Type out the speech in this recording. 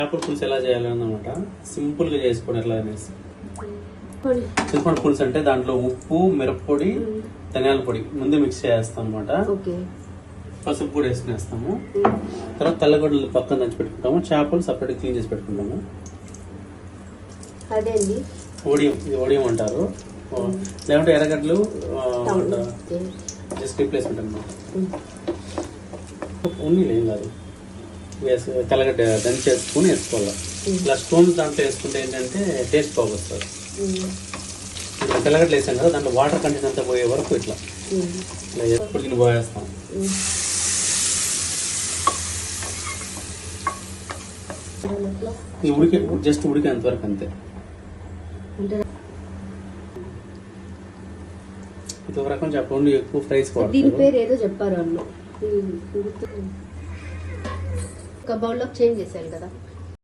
చేపల పులుసు ఎలా చేయాలన్నమాట సింపుల్ గా చేసుకోండి. ఎట్లా అనేసి చింతపండు పులుసు అంటే దాంట్లో ఉప్పు, మిరప్పొడి, ధనియాల పొడి ముందే మిక్స్ చేస్తాం అనమాట. పసుపు పొడి వేసుకునేస్తాము. తర్వాత తెల్లగడ్డలు పక్కన దంచి పెట్టుకుంటాము. చేపలు సపరేట్ క్లీన్ చేసి పెట్టుకుంటాము. ఓడియం అంటారు, లేకుంటే ఎర్రగడ్డలు జస్ట్ రీప్లేస్మెంట్ అనమాట. ఓన్లీ ఏం కాదు, తెల్లగడ్డ దంచి వేసుకుని వేసుకోవాలి. ఇలా స్టోన్స్ దాంట్లో వేసుకుంటే ఏంటంటే టేస్ట్ బాగొస్తుంది. ఇట్లా తెల్లగడ్డలు వేసాం కదా, దాంట్లో వాటర్ కంటెంట్ అంతా పోయే వరకు ఇట్లా ఉడికిన పోయేస్తాం. జస్ట్ ఉడికేంత వరకు అంతే. ఇది ఒక రకం చెప్పండి, ఎక్కువ ఫ్రైస్ దీని పేరు ఏదో చెప్పారు అన్న. ఒక బౌల్ లో చేంజ్ చేశాను కదా.